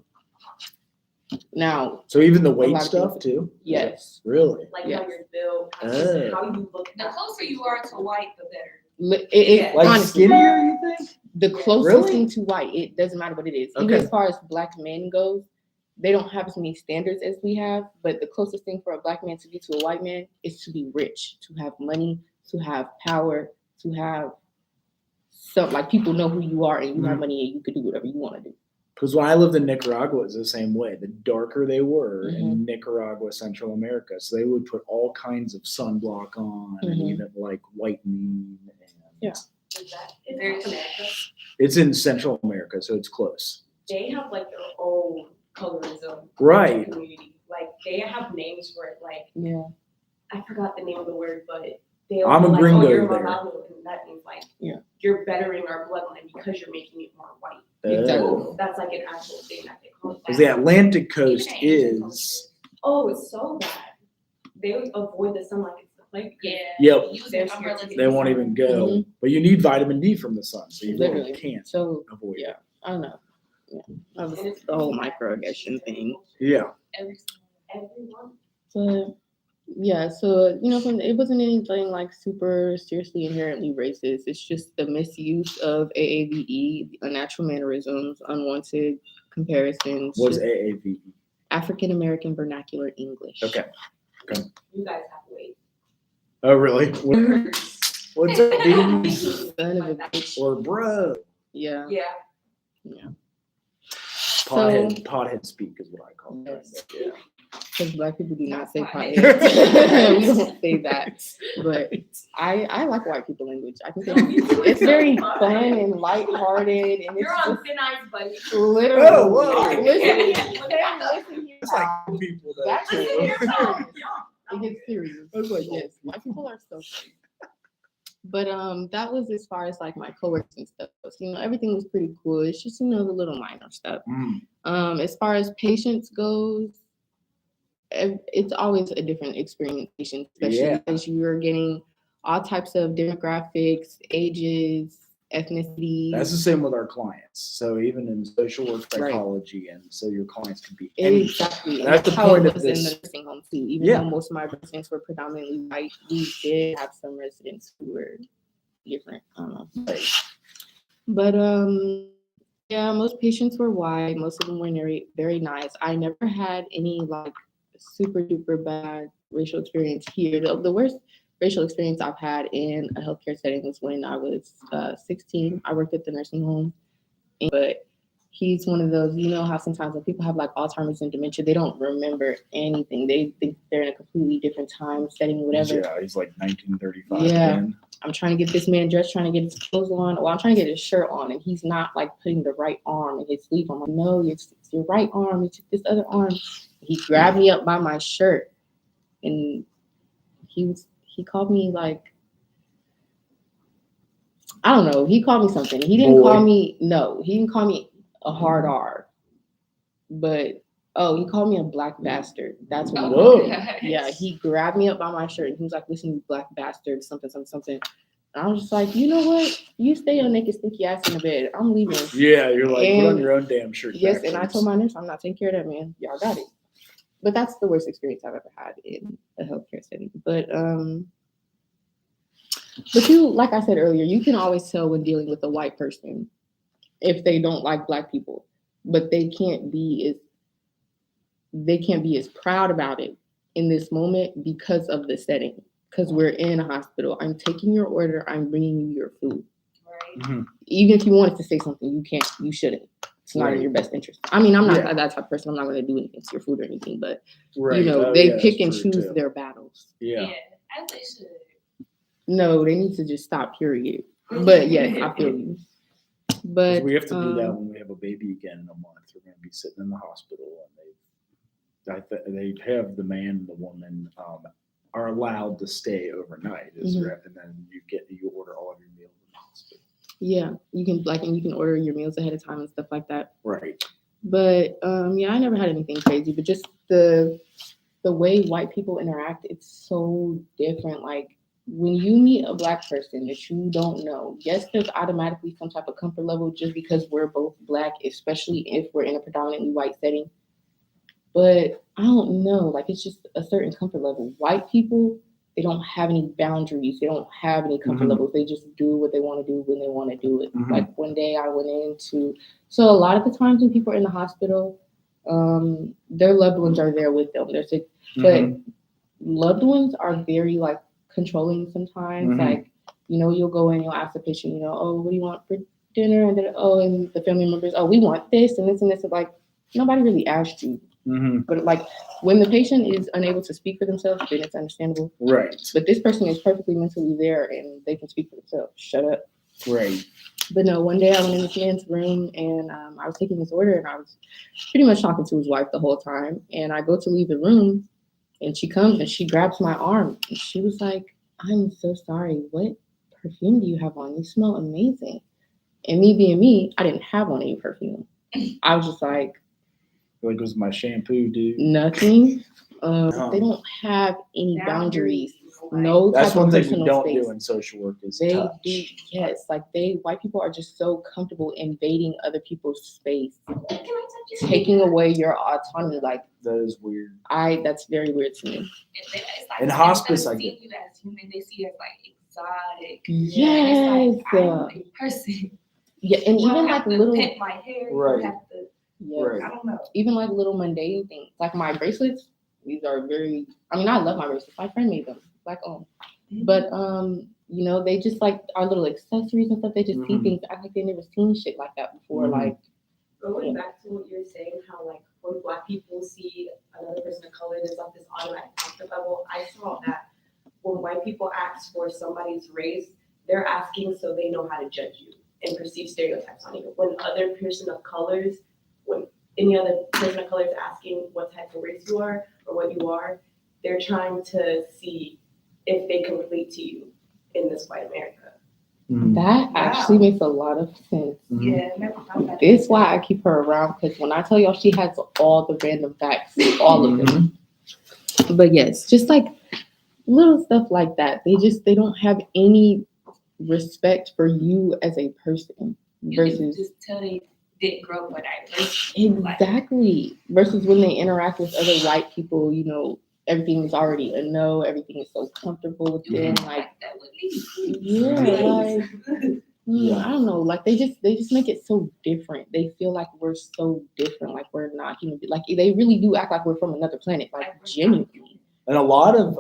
Now, So even the lot weight of stuff things- too? yes. Really? Like Yes. how you're built, Oh. how you look. The closer you are to white, the better. It, Like honestly, skinnier, you think? the closest Really? thing to white, it doesn't matter what it is. Even Okay. as far as black men goes, they don't have as many standards as we have. But the closest thing for a black man to be to a white man is to be rich, to have money, to have power, to have some like people know who you are and you have Mhm. money and you could do whatever you want to do. Because when I lived in Nicaragua, it was the same way. The darker they were Mm-hmm. in Nicaragua, Central America, so they would put all kinds of sunblock on and Mhm. even like whitening. And Yeah. Is that Very in America? It's in Central America, so it's close. They have like their own colorism Right. community. Like they have names for it. Like Yeah. I forgot the name of the word, but they'll I'm be a like, gringo oh, you're there. Morado, and that means like Yeah. you're bettering our bloodline because you're making it more white. Exactly. That's like an actual thing that they call it. Because the Atlantic coast is. Oh, it's so bad. They avoid the sun like it's the plague. Yeah. Yep. Using There's umbrellas. They won't even go. Mhm. But you need vitamin D from the sun, so you really Literally. can't So avoid yeah, it. I don't know. Yeah. That was And it's the whole really bad. microaggression thing. Yeah. Every Everyone. But Yeah, so it wasn't anything like super seriously inherently racist. It's just the misuse of AAVE, unnatural mannerisms, unwanted comparisons, What's just AAVE? African American Vernacular English. Okay. You guys have to wait. Oh, really? What's up, dude? Son of a bitch. Or bro? Yeah. Yeah. Yeah. Pothead speak is what I call it. Yes. Yeah. Because Black people do not Not say white. pothead. We don't say that. But I like white people language. I think it's very fun and lighthearted, and it's You're on just thin ice, buddy. literally. Oh, whoa. Listen, Yeah. listen here. It's like people that. That's Listen to yourself. It gets serious. I was like, Yes, white people are so funny. But that was as far as like my coworkers and stuff. So, everything was pretty cool. It's just the little minor stuff. As far as patients goes, it's always a different experience, especially Yeah. because you're getting all types of demographics, ages, ethnicity. That's the same with our clients. So even in social work Right. psychology, and so your clients can be anything. Exactly. And And that's the how point it of was in this. the nursing home too. Even Yeah. though most of my residents were predominantly white, we did have some residents who were different. I don't know. Right. But yeah, most patients were white. Most of them were very, very nice. I never had any like super duper bad racial experience here. The worst racial experience I've had in a healthcare setting was when I was 16. I worked at the nursing home, but he's one of those, how sometimes when people have like Alzheimer's and dementia, they don't remember anything. They think they're in a completely different time setting, whatever. Yeah, he's like 1935. Yeah. Man. I'm trying to get this man dressed, trying to get his clothes on. Well, I'm trying to get his shirt on, and he's not like putting the right arm in his sleeve. I'm like, no, it's your right arm. It's this other arm. He grabbed me up by my shirt, and he called me like, I don't know. He called me something. He didn't Boy. call me, no, he didn't call me a hard R, but he called me a black bastard. That's what he Whoa. called me. Yeah, he grabbed me up by my shirt and he was like, listen, you black bastard, something, something, something. And I was just like, you know what? You stay your naked, stinky ass in the bed. I'm leaving. Yeah, you're like, put on And- your own damn shirt. Yes, and I backwards. told my nurse, I'm not taking care of that man. Y'all got it. But that's the worst experience I've ever had in a healthcare setting. But you, like I said earlier, you can always tell when dealing with a white person if they don't like Black people, but they can't be as proud about it in this moment because of the setting. Because we're in a hospital. I'm taking your order. I'm bringing you your food. Right. Mhm. Even if you wanted to say something, you can't. You shouldn't. It's not in Right. your best interest. I mean, I'm not Yeah. that type of person. I'm not going to do anything to your food or anything. But Right. Oh, they yeah, pick and that's true, choose too. their battles. Yeah. As they should. No, they need to just stop. Period. But yes, I feel you. 'Cause But we have to do that when we have a baby again in a month. We're going to be sitting in the hospital, and they have the man and the woman are allowed to stay overnight, Mhm. and then you order all of your meals in the hospital. Yeah, you can order your meals ahead of time and stuff like that. Right. But yeah, I never had anything crazy. But just the way white people interact, it's so different. Like when you meet a Black person that you don't know, yes, there's automatically some type of comfort level just because we're both Black, especially if we're in a predominantly white setting. But I don't know, like it's just a certain comfort level. White people, they don't have any boundaries. They don't have any comfort Mhm. levels. They just do what they want to do when they want to do it. Mhm. Like one day I went so a lot of the times when people are in the hospital, their loved ones are there with them. They're sick, but Mhm. loved ones are very like controlling sometimes. Mhm. Like, you'll go in, you'll ask the patient, oh, what do you want for dinner? And then, and the family members, we want this and this and this. Like, nobody really asked you. Mhm. But like when the patient is unable to speak for themselves, then it's understandable. Right. But this person is perfectly mentally there and they can speak for themselves. Shut up. Right. But no, one day I went in this man's room and I was taking his order and I was pretty much talking to his wife the whole time. And I go to leave the room and she comes and she grabs my arm and she was like, I'm so sorry. What perfume do you have on? You smell amazing. And me being me, I didn't have on any perfume. I was just like, Like, was my shampoo, dude? nothing. They don't have any boundaries. No That's type one of thing we personal don't space. do in social work is They touch. do, yes, like white people are just so comfortable invading other people's space, Can I touch your taking away your autonomy. Like That is weird. that's very weird to me. And then it's like, In instead hospice, of I seeing you as human, they see you as like exotic. Yes, And it's like, I'm a person. yeah, and You don't even have like to little, pet my hair. You Right. don't have to. yes, Right. I don't know. even like little mundane things, like my bracelets. These are very. I mean, I love my bracelets. My friend made them, black owned. But you know, they just like our little accessories and stuff. They just see Mhm. things. I think they never seen shit like that before. Mhm. Like, Going back to what you were saying, how like when Black people see another person of color, there's like this automatic comfort level. I saw that when white people ask for somebody's race, they're asking so they know how to judge you and perceive stereotypes on you. When other person of colors, when any other person of color is asking what type of race you are or what you are, they're trying to see if they can relate to you in this white America. Mhm. that actually makes a lot of sense. Mhm. Yeah, never thought about It's why I keep her around, because when I tell y'all, she has all the random facts, all of them. Mhm. But yes, just like little stuff like that. They don't have any respect for you as a person You can versus just tell they didn't grow up with diverse. exactly versus when they interact with other white people, you know, everything is already a no, everything is so comfortable with them. Like, that would leave. yeah, like Yeah. I don't know, like they just make it so different. They feel like we're so different, like we're not human. Like they really do act like we're from another planet, like genuinely. And a lot of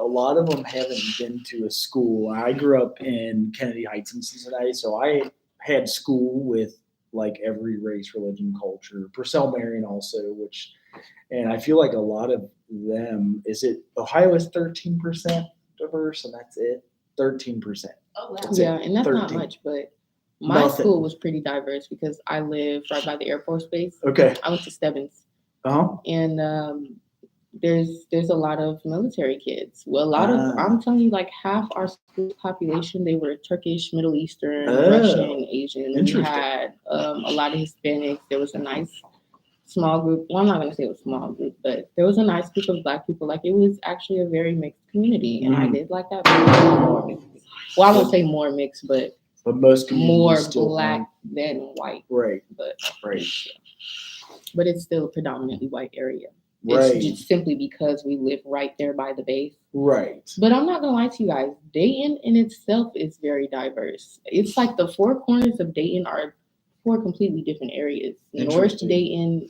them haven't been to a school. I grew up in Kennedy Heights in Cincinnati, so I had school with like every race, religion, culture. Purcell Marion also, and I feel like a lot of them Ohio is 13% diverse, and that's it. 13%. Oh wow. That's Yeah, it. and that's not 13. much, but my Nothing. school was pretty diverse because I live right by the Air Force Base. Okay. I went to Stebbins, Uh-huh. and there's a lot of military kids. Well, a lot of Ah. I'm telling you, like half our school population, they were Turkish, Middle Eastern, Oh. Russian, Asian. We Interesting. had a lot of Hispanics. There was a nice small group. Well, I'm not gonna say it was a small group, but there was a nice group of Black people. Like it was actually a very mixed community, and I Mhm. did like that. More mixed. Well, I won't say more mixed, but But most communities more still Black than white. Right. But Right. it's still a predominantly white area. Right. It's just simply because we live right there by the base. Right. But I'm not gonna lie to you guys, Dayton in itself is very diverse. It's like the four corners of Dayton are four completely different areas. North Interesting. Dayton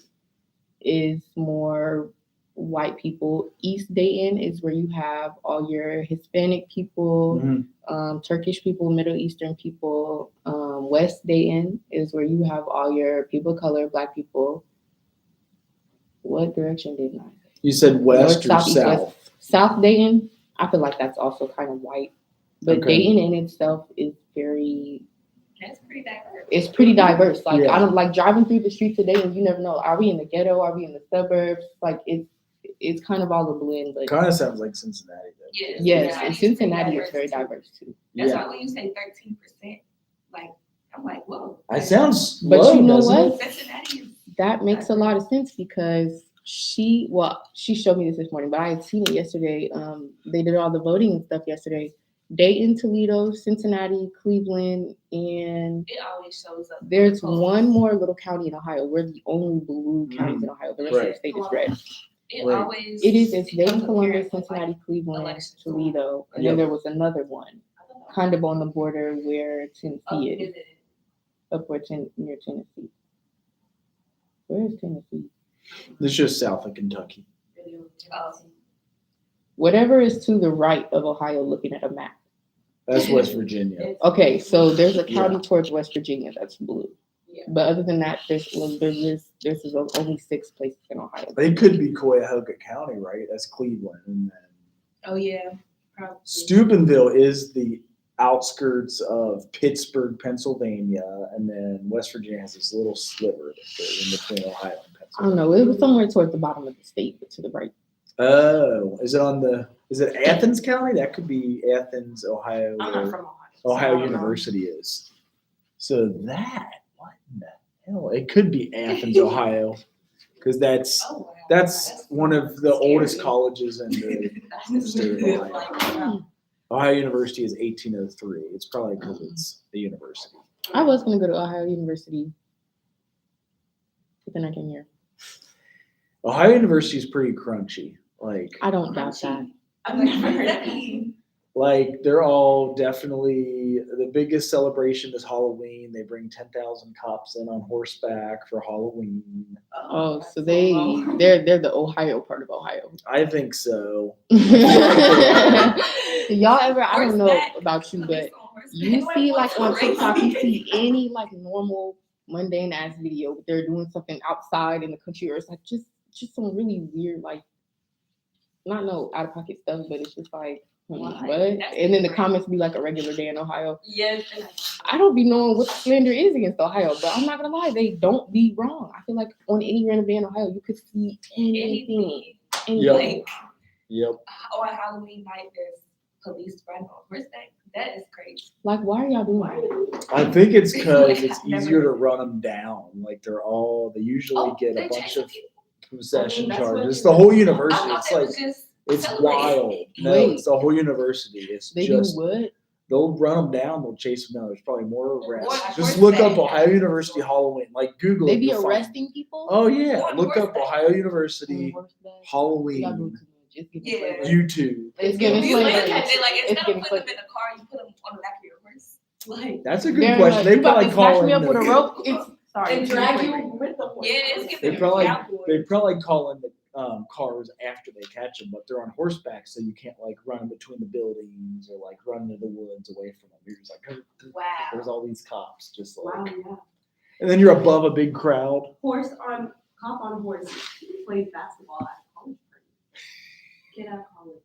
is more white people. East Dayton is where you have all your Hispanic people, Mhm. Turkish people, Middle Eastern people. West Dayton is where you have all your people of color, Black people. What direction did I? You said west North, or south, east, west. south? South Dayton, I feel like that's also kind of white. But Okay. Dayton in itself is very, That's pretty diverse. it's pretty diverse. Like Yeah. I don't like driving through the streets today and you never know, are we in the ghetto? Are we in the suburbs? Like it's kind of all a blend. But Kind of sounds like Cincinnati. Though. Yes, yes, Cincinnati and is pretty Cincinnati is very too. diverse too. That's Yeah. why when you say 13%, like I'm like, whoa. That sounds But low, you know doesn't what? it? Cincinnati is That makes a lot of sense because she showed me this morning, but I had seen it yesterday. They did all the voting and stuff yesterday. Dayton, Toledo, Cincinnati, Cleveland, and it always shows up. there's Close. one more little county in Ohio. We're the only blue counties in Ohio. The rest of the Right. state is red. It Right. always It's becomes Dayton, Columbus, apparent with, Cincinnati, Cleveland, elections. Toledo, and Yep. then there was another one I don't know. kind of on the border where Oh, Tennessee is, is it? up where near Tennessee. Where is Tennessee? It's just south of Kentucky. Oh, Whatever is to the right of Ohio, looking at a map. That's West Virginia. Okay, so there's a county Yeah. towards West Virginia that's blue. Yeah. But other than that, there's only 6 places in Ohio. It could be Cuyahoga County, right? That's Cleveland. And then oh yeah, probably. Steubenville is the outskirts of Pittsburgh, Pennsylvania, and then West Virginia has this little sliver that goes in between Ohio and I don't Pennsylvania. know. It was somewhere towards the bottom of the state, but to the right. Oh, is it Athens County? That could be Athens, Ohio, I'm not where from Ohio. Ohio so University is. So what in the hell? It could be Athens, Ohio, because that's Oh, wow. that's one of the scary. oldest colleges in the That's state of really Ohio. like, wow. Ohio University is 1803. It's probably because it's the university. I was gonna go to Ohio University, but then I came here. Ohio University is pretty crunchy. I don't doubt that. I've never heard that. that. Like they're all definitely the biggest celebration is Halloween. They bring 10,000 cops in on horseback for Halloween. Oh, so that's they're the Ohio part of Ohio. I think so. Y'all ever? I don't know Horseback, about you, but police on horseback. you see like on Crazy. TikTok, you see any like normal mundane ass video, but they're doing something outside in the country, or it's like just some really weird like, not no out of pocket stuff, but it's just like. Why? What? And then the comments be like a regular day in Ohio. Yes. I don't be knowing what the slander is against Ohio, but I'm not gonna lie, they don't be wrong. I feel like on any random day in Ohio, you could see anything. Yep. Like, Yep. on Halloween night, there's police riding on horseback. That is crazy. Like, why are y'all doing that? I think it's because Like, it's I've never- easier to run them down. Like they usually get a they're bunch chasing of people? possession that's what charges. you- The whole I university, thought it's that like was just it's celebrating. wild. No, Wait. it's the whole university. It's They just do what? they'll run them down. They'll chase them down. There's probably more Or arrests. on Just look up horseback. Ohio University Halloween. Like Google They it. be you'll find- arresting people? Oh yeah, On look up horseback. Ohio On University horseback? Y'all doing Halloween too much. It's getting Yeah. flagrant. YouTube. It's getting You look flagrant. at it like It's instead of getting putting them in flagrant. a car, you put them on the back of your horse. Like, That's a good Very question. much. They You about probably to snatch call me in up with a the, rope? It's sorry. And it's drag getting you flagrant. with the horse. yeah, it's they giving probably cowboy. they probably call in the cars after they catch them, but they're on horseback, so you can't like run between the buildings or like run into the woods away from them. You're just like, there's Wow. all these cops just Wow, like, yeah. and then you're above a big crowd. Cop on horse. He plays basketball at college. Kid out of college.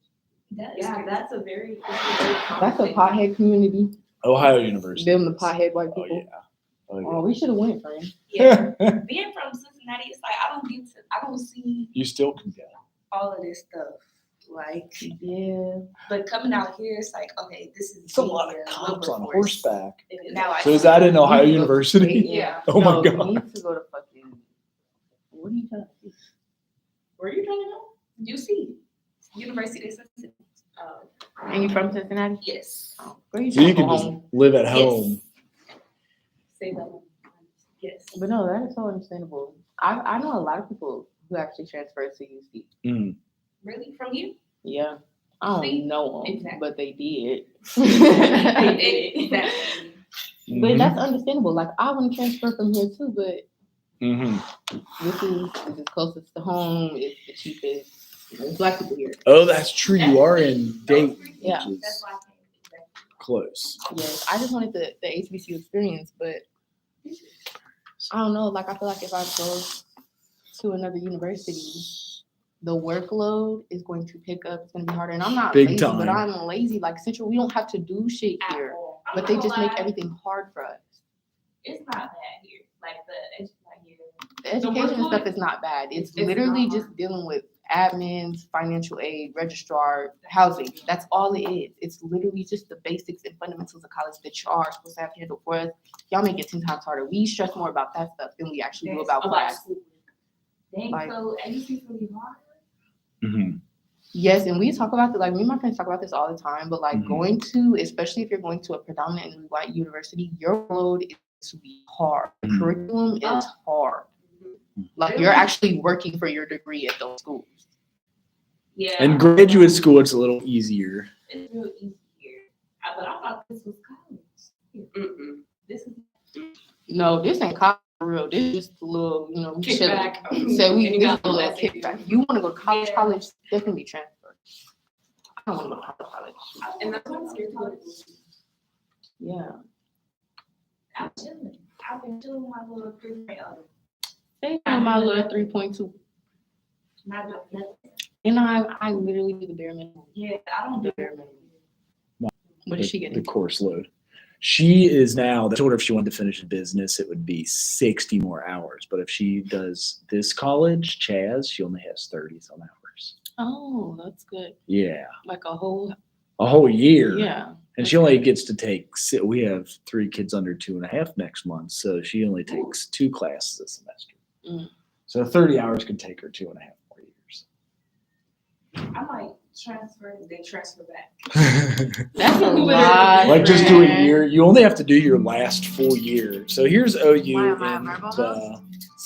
That is Yeah, crazy. that's a very. That's a pothead community. Ohio University. Them, the pothead white Oh people. yeah. Oh, Oh, we should have went, friend. Yeah. yeah. Being from Cincinnati, it's like I don't see You still can go. all of this stuff. Like, Yeah. but coming out here, it's like, okay, this is It's a lot of the cops on Wilberforce. horseback. Now I So is see. that in Ohio We need to go to University? state- Yeah. Oh my No, God. We need to go to fucking. What are you trying to do? Where are you trying to go? UC, University of Cincinnati. And you from Cincinnati? Yes. Where you So you trying to can go just home? live at home. Say that one. Yes. But no, that is so understandable. I know a lot of people who actually transferred to UC. Mm. Really, from you? Yeah. I See? don't know them, Exactly. but they did. Exactly. But that's understandable. Like I want to transfer from here too, but Mhm. this is closest to home. It's the cheapest. There's black people here. Oh, that's true. You are in Dayton, which Yeah. is That's why I came. Exactly. close. Yes, I just wanted the HBCU experience, but I don't know. Like I feel like if I go to another university, the workload is going to pick up. It's going to be harder, and I'm not Big lazy, but time. I'm lazy. Like Central, we don't have to do shit At here, all. I'm but not they gonna just make lie, everything hard for us. It's not bad here. Like the like here. The education and workload- stuff is not bad. It's it's literally not just hard. dealing with admins, financial aid, registrar, housing. That's all it is. It's literally just the basics and fundamentals of college that y'all are supposed to have handled for us. Y'all make it 10 times harder. We stress more about that stuff than we actually do Yes, about class. school. Dang, Like- so AUC's really hard. Mhm. Yes, and we talk about like me and my friends talk about this all the time, but like Mhm. going to, especially if you're going to a predominantly white university, your load is to be hard. The Mhm. curriculum is hard. Like Really? you're actually working for your degree at those schools. Yeah. In graduate school, it's a little easier. It's real easy here. But I thought this was college. Mm-mm. This is No, this ain't college for real. This is just a little, you know, we chilling. Kickback. So we And you this got is a little the SAT. kickback. You want to go to college? Yeah. College definitely transfer. I don't want to go to college. And that's why I'm scared to go to school. Yeah, I'm chilling. I've been chilling with my little 3 they have my little 3.2, Not doing nothing. and I literally do the bare minimum. Yeah, I don't do The bare minimum. What is she The getting? course load. She is now, I told her if she wanted to finish business, it would be 60 more hours. But if she does this college, Chaz, she only has 30 some hours. Oh, that's good. Yeah. Like a whole A whole year. yeah. And she only gets to take, we have 3 kids under 2.5 next month. So she only takes 2 classes a semester. Mm. So 30 hours could take her 2.5 more years. I might transfer, they transfer back. That's a lot. Like just do a man. year. You only have to do your last full year. So here's OU Why am I a in verbal the.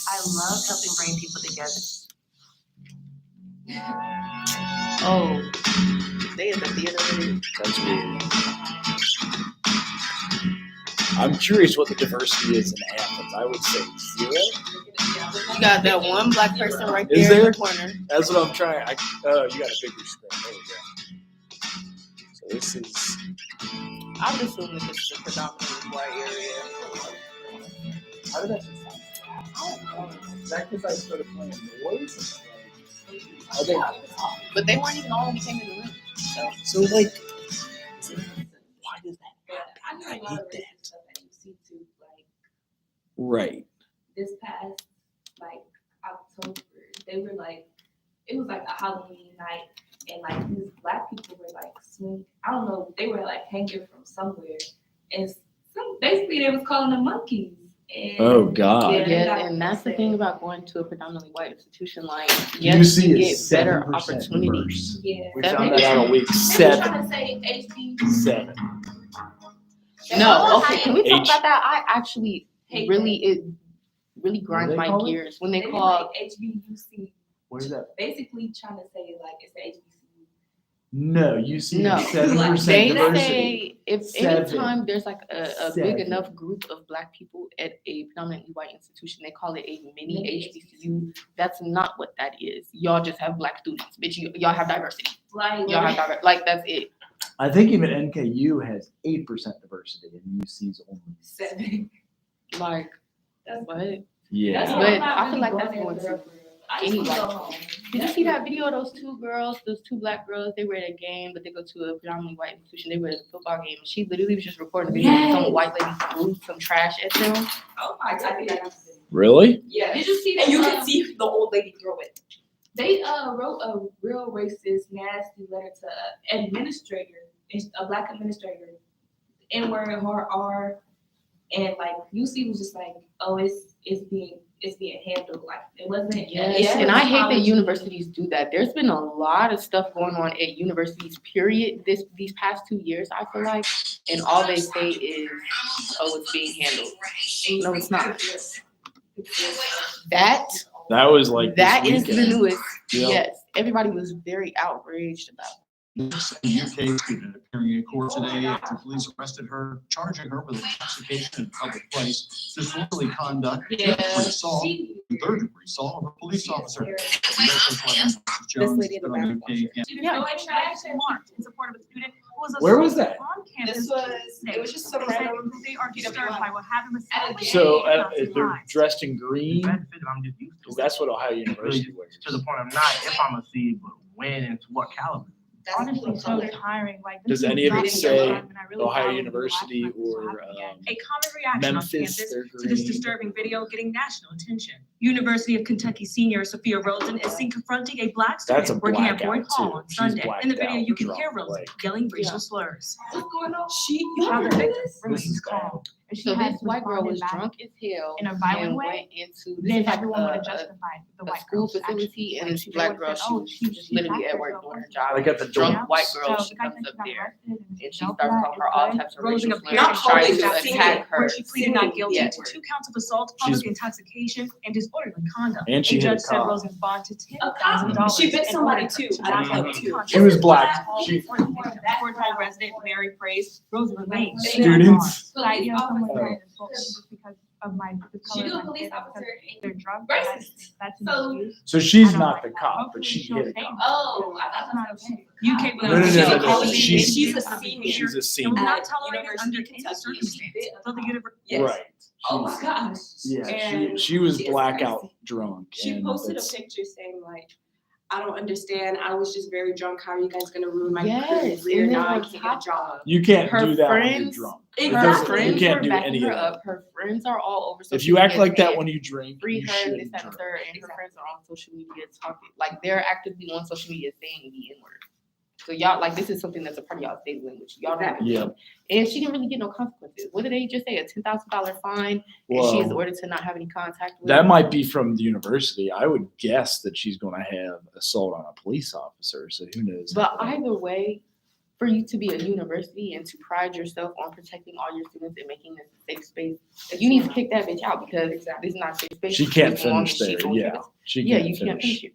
I love helping bring people together. Oh, they in the theater with it. That's weird. I'm curious what the diversity is in Athens. I would say 0. You got that one black person right Is there in there? the corner. That's what I'm trying. Oh, you got a bigger screen. There we go. So this is. I would assume that this is a predominantly white area. How did that just sound? I don't know. Is that because I started playing noise? Are they? But they weren't even on when we came in the room. So like, why does that? I know a I lot hate of that. racist stuff at UC too. Like Right. this past like October, they were like, it was like a Halloween night, and like these black people were like swing. I don't know, they were like hanging from somewhere, and basically they was calling them monkeys. And Oh, God. yeah, they Yes, got and that's the upset. thing about going to a predominantly white institution. Like, yes, you get better opportunities. Yeah. We That found makes that out on week They were 7. trying to say HB. 7. No, okay, can we talk H- about that? I actually Hate it really grinds they my call it? gears when they They were call like HBUC, What is that? basically trying to say like it's the HBCU. No, you see No. 7% they diversity. say if 7. anytime there's like a 7. big enough group of black people at a predominantly white institution, they call it a mini Mini HBCU. That's not what that is. Y'all just have black students, bitch. Y'all have diversity. Like Y'all have diversity. Like that's it. I think even NKU has 8% diversity and UC's only 7. Like That's what? Yeah. That's But why I'm not I feel really like going that's there going for to real, for real. I just any wanna white go home. Did you see that video of those two black girls? They were at a game, but they go to a predominantly white institution. They were at a football game. And she literally was just recording a video of some Yes. white lady threw some trash at them. Oh my god. Really? Yeah. Did you see that? And you can see the old lady throw it. They wrote a real racist, nasty letter to an administrator, a black administrator, N-word, R, and like UC was just like, oh, it's being handled like it wasn't. Yes, and I hate that universities do that. There's been a lot of stuff going on at universities, period, these past 2 years, I feel like, and all they say is, oh, it's being handled. No, it's not. That That was like that this is the weekend. newest. Yeah. Yes, everybody was very outraged about it. This UK student appearing in court today after police arrested her, charging her with intoxication in a public place, disorderly conduct, Yeah. assault, and third-degree assault of a police officer. This lady in the back. She was throwing trash and marked in support of a student who was Where was assaulted that? on campus. It was just some They said random. they are disturbed by what happened with At a Saturday. So Council they're lies. dressed in green. benefit, I'm just used to it. That's what Ohio University wears. To the point of not if I'm a seed, but when and to what caliber. Honestly, so tiring. Like, Does this is any of it not say the time, and I really Ohio value the University last time this or happened again. A common reaction on Memphis? campus They're to this green. disturbing video getting national attention. University of Kentucky senior Sophia Rosen is seen confronting a black That's a student working at Boyd blackout Hall too. on She's Sunday. In the blacked video, out you can drunk, hear Rosen like- yelling racial slurs. What's going on? Now the victim This remains is bad. calm. And she So had this white girl responded was back drunk as hell in a violent and way. went into this Then is like everyone would have a justified the a white school girl's actions. facility, and Like, this she black would've girl, said, she "Oh, was she just literally backed at work herself doing her once." job. Like at the Drunk door. white So girl, the she fact comes that up got there arrested and she felt starts that calling is her all good. types of Rosen racial appeared slurs, not trying calling to that attack scene her. where she pleaded not guilty Yeah. to 2 counts of assault, She's- public intoxication, and disorderly conduct. And she A hit a judge said cop. Rosen's bond to A cop. $10,000. She bit and somebody ordered her too. to I not don't guilty. know. She was black. She Fort resident Mary praised Rosen remains. Students. The idea of someone Oh. trying to assault me just because of the She color knew a of my police skin, officer. because they're drunk. Racist. That's an So- excuse. So she's I don't not like the that. cop, but Hopefully she she'll hit a change. cop. Oh, I That's thought not that was okay. UK No, no, no, Williams. no, no. She's She's a senior. She's a And will senior. not At tolerate it University under of any Kentucky. circumstance. So the univer- Yes. Right. Oh my gosh. Yeah, And she was she is blackout crazy. drunk. She and posted a that's- picture saying like, I don't understand. I was just very drunk. How are you guys gonna ruin my Yes, career? and then Now I on can't get top a job. You can't Her do that when you're friends- drunk. Her Exactly. friends You can't were do backing any her of that. up. Her friends are all over social If you act media like that saying, when you drink, free you her, this, shouldn't that, and the drink. third, and her friends are on social media talking. Like, they're actively on social media saying the N-word. So y'all, like, this is something that's a part of y'all's daily language. Y'all don't. Exactly. Yeah. And she didn't really get no consequences. What did they just say? A $10,000 fine, and she is Well, ordered to not have any contact with. that might be from the university. I would guess that she's going to have assault on a police officer. So who knows? But either way, for you to be a university and to pride yourself on protecting all your students and making this a safe space, you need to kick that bitch out because Exactly. this is not a safe space. She can't as long as finish she there. goes through Yeah, this. she Yeah, can't you can't finish finish it.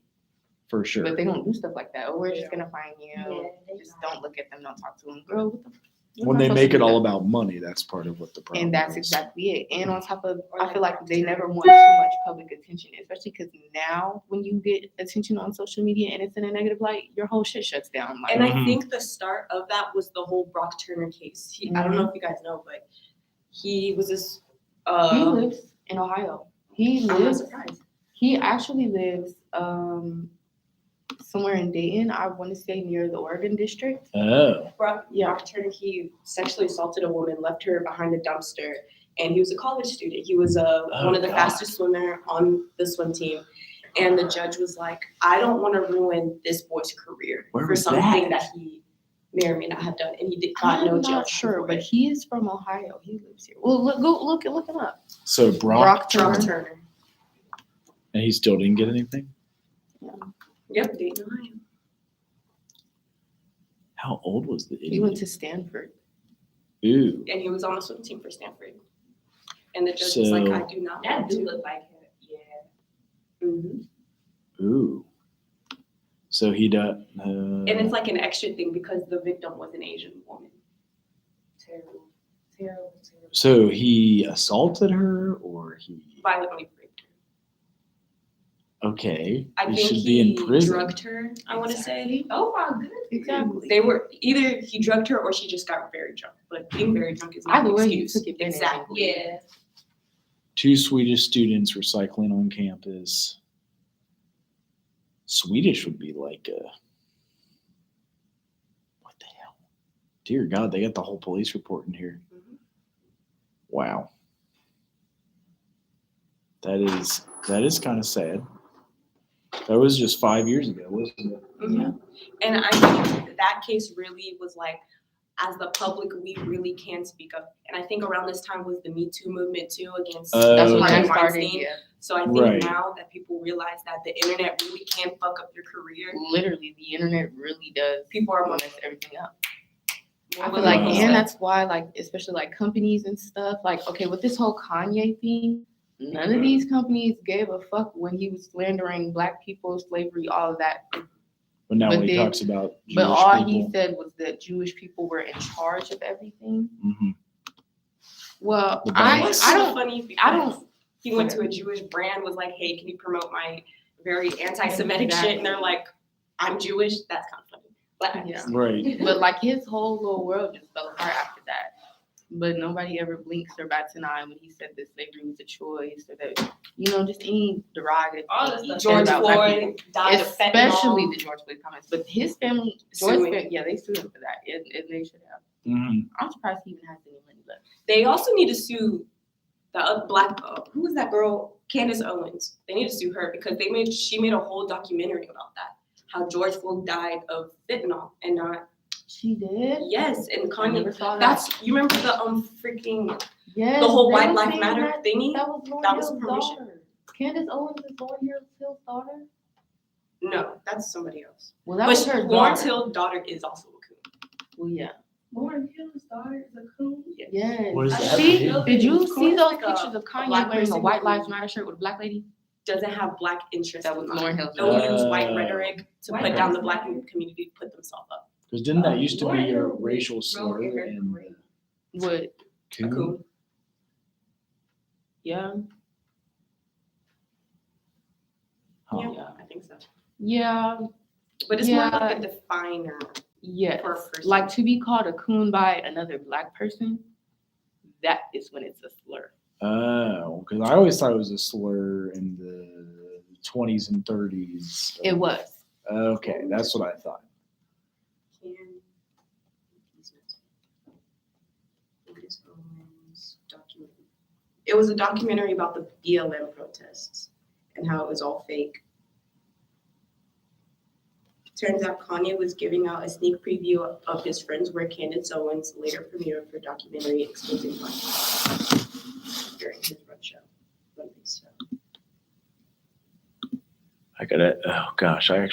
for sure. But they don't do stuff like that. Oh, we're Yeah. just gonna find you. Yeah, Just don't look at them. Don't talk to them. Girl, what the? you're When not they supposed make to it do all that. about money, that's part of what the problem And that's is. exactly it. And on top of, Or I feel like like they never want too much public attention, especially because now when you get attention on social media and it's in a negative light, your whole shit shuts down. Like, And I Mhm. think the start of that was the whole Brock Turner case. I don't know if you guys know, but he was this. he lives in Ohio. He I'm not lives. surprised. He actually lives somewhere in Dayton. I want to say near the Oregon district. Oh, Brock Turner, he sexually assaulted a woman, left her behind a dumpster, and he was a college student. He was one of the God. fastest swimmer on the swim team. And the judge was like, I don't want to ruin this boy's career Where for was something that? that he may or may not have done. And he got no I'm jail not time sure, for but it. he is from Ohio. He lives here. Well, look him up. so Brock, Brock Turner. Turner. and he still didn't get anything? Yep, Dayton, Ohio. How old was the idiot? He went to Stanford. Ooh. And he was on the swim team for Stanford. And the judge was like, So- I do not That want do to. look like him, yeah. Mhm. Ooh. So he does. And it's like an extra thing because the victim was an Asian woman. Terrible, terrible, terrible. So he assaulted her, or he? Violently raped her. Okay, I he think should be in he prison. drugged her, I want to say. Oh my goodness. Exactly. They were either he drugged her or she just got very drunk. But being very drunk is not Either an way, he excuse. took advantage. Exactly. Yeah. 2 Swedish students were cycling on campus. Swedish would be like what the hell? Dear God, they got the whole police report in here. Mhm. Wow. That is kind of sad. That was just 5 years ago, wasn't it? Mhm. And I think that case really was like, as the public, we really can speak up. And I think around this time was the Me Too movement too against That's when Harvey I started. Weinstein. Yeah, So I think Right. now that people realize that the internet really can fuck up your career, literally, the internet really does people are more mess everything up. I more feel like, willing to Wow. and step- that's why, like, especially like companies and stuff, like, okay, with this whole Kanye thing, none of these companies gave a fuck when he was slandering black people, slavery, all of that. But now But when he then- talks about Jewish But all people, he said was that Jewish people were in charge of everything. mhm. Well, The I bias. It's don't. funny because I don't- he went to a Jewish brand, was like, hey, can you promote my very anti-Semitic shit? And they're like, I'm Jewish. That's kind of funny. But I Yeah. Right. But like his whole little world just fell apart after that. But nobody ever blinks or bats an eye when he said that slavery was a choice or that, just any derogatory. All this he stuff. said George about black people. Floyd died of Especially fentanyl. the George Floyd comments. But his family, Suing. they sued him for that. And they should have. Mhm. I'm surprised he even has any money left. They also need to sue the black, who was that girl? Candace Owens. They need to sue her because she made a whole documentary about that. How George Floyd died of fentanyl and not, She did? yes, and I never Kanye. saw that. That's, you remember the freaking, Yes, the whole they White were Lives saying Matter that- thingy? That was Lauryn That was Hill's permission. daughter. Candace Owens is Lauryn Hill's daughter? No, that's somebody else. Well, that But was her Lawrence daughter. Hill's daughter is also a coon. Well, yeah. Lauren Hill's daughter is a coon. Yes. What is I that? See, didn't did you Of see course, those like a pictures of Kanye black wearing a person White who- Lives Matter shirt with a black lady? Doesn't have black interest. That was in mind. Lauryn Hill's They'll daughter. use white rhetoric to White put down the Lives black Matter. community, put themselves up. Because didn't that used to Lauren be a Hill racial wrote slur in her in career. What? A coon. Yeah. Huh. Yeah, I think so. Yeah. But it's more like a definer Yes. for a person. Like to be called a coon by another black person, that is when it's a slur. Oh, because I always thought it was a slur in the 20s and 30s. It was. Okay, that's what I thought. It was a documentary about the BLM protests and how it was all fake. Turns out Kanye was giving out a sneak preview of his friend's work Candace Owens later premiere for documentary exposing Kanye during his run show. I gotta, oh gosh, I actually